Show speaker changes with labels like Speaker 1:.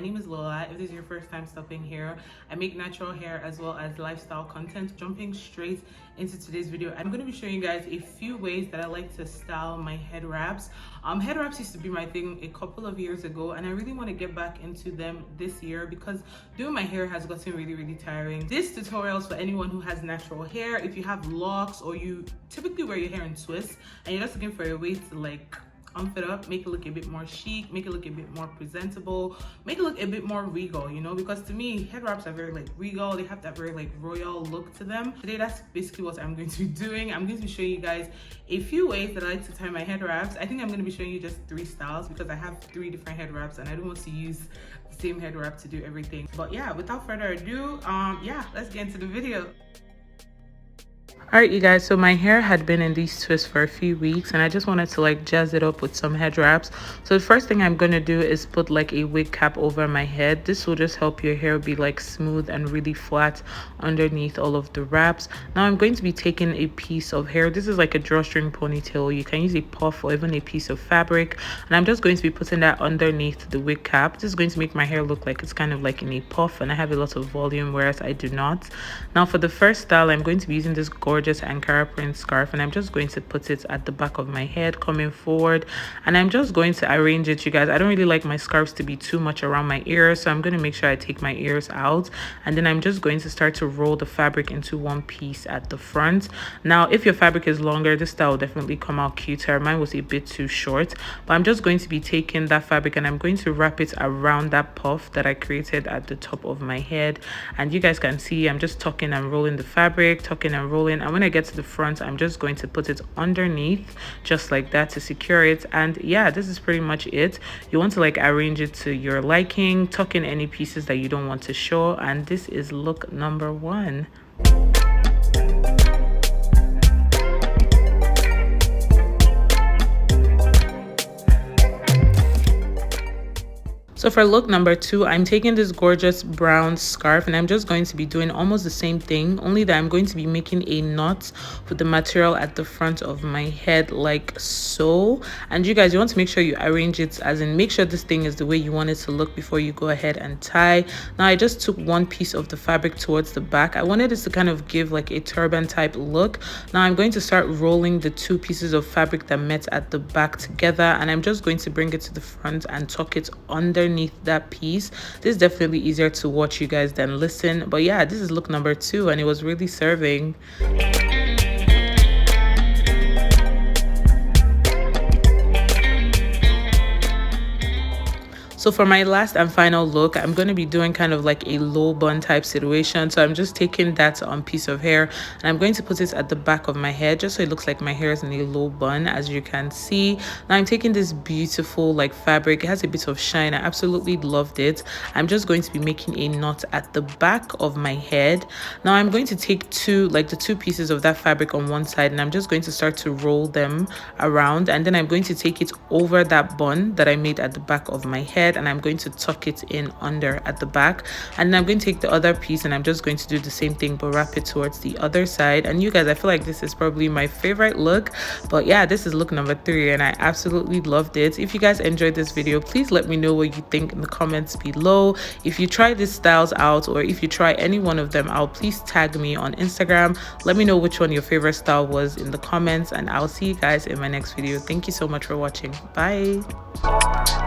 Speaker 1: name is Lola. If this is your first time stopping here, I make natural hair as well as lifestyle content. Jumping straight into today's video, I'm going to be showing you guys a few ways that I like to style my head wraps. Head wraps used to be my thing a couple of years ago, and I really want to get back into them this year because doing my hair has gotten really tiring. This tutorial is for anyone who has natural hair. If you have locks or you typically wear your hair in twists and you're just looking for a way to like ump it up, make it look a bit more chic, make it look a bit more presentable, make it look a bit more regal, you know, because to me head wraps are very like regal. They have that very like royal look to them. Today that's basically what I'm going to be doing. I'm going to be showing you guys a few ways that I like to tie my head wraps. I think I'm going to be showing you just 3 styles because I have 3 different head wraps and I don't want to use the same head wrap to do everything. But yeah, without further ado, yeah, let's get into the video. Alright you guys, so my hair had been in these twists for a few weeks and I just wanted to like jazz it up with some head wraps. So the first thing I'm going to do is put like a wig cap over my head. This will just help your hair be like smooth and really flat underneath all of the wraps. Now I'm going to be taking a piece of hair. This is like a drawstring ponytail. You can use a puff or even a piece of fabric, and I'm just going to be putting that underneath the wig cap. This is going to make my hair look like it's kind of like in a puff and I have a lot of volume, whereas I do not. Now for the first style, I'm going to be using this gorgeous Ankara print scarf, and I'm just going to put it at the back of my head coming forward, and I'm just going to arrange it. You guys, I don't really like my scarves to be too much around my ears, so I'm going to make sure I take my ears out, and then I'm just going to start to roll the fabric into one piece at the front. Now if your fabric is longer, this style will definitely come out cuter. Mine was a bit too short, but I'm just going to be taking that fabric and I'm going to wrap it around that puff that I created at the top of my head, and you guys can see I'm just tucking and rolling the fabric, tucking and rolling, and when I get to the front, I'm just going to put it underneath just like that to secure it. And yeah, this is pretty much it. You want to like arrange it to your liking, tuck in any pieces that you don't want to show, and this is look number 1. So for look number 2, I'm taking this gorgeous brown scarf and I'm just going to be doing almost the same thing, only that I'm going to be making a knot with the material at the front of my head like so. And you guys, you want to make sure you arrange it, as in make sure this thing is the way you want it to look before you go ahead and tie. Now I just took one piece of the fabric towards the back. I wanted this to kind of give like a turban type look. Now I'm going to start rolling the 2 pieces of fabric that met at the back together, and I'm just going to bring it to the front and tuck it underneath that piece. This is definitely easier to watch, you guys, than listen, but yeah, this is look number 2 and it was really serving. So for my last and final look, I'm going to be doing kind of like a low bun type situation. So I'm just taking that piece of hair and I'm going to put it at the back of my head just so it looks like my hair is in a low bun, as you can see. Now I'm taking this beautiful like fabric. It has a bit of shine. I absolutely loved it. I'm just going to be making a knot at the back of my head. Now I'm going to take the two pieces of that fabric on one side, and I'm just going to start to roll them around, and then I'm going to take it over that bun that I made at the back of my head, and I'm going to tuck it in under at the back, and then I'm going to take the other piece and I'm just going to do the same thing but wrap it towards the other side. And you guys, I feel like this is probably my favorite look, but yeah, this is look number 3 and I absolutely loved it. If you guys enjoyed this video, please let me know what you think in the comments below. If you try these styles out, or if you try any one of them out, please tag me on Instagram. Let me know which one your favorite style was in the comments, and I'll see you guys in my next video. Thank you so much for watching. Bye.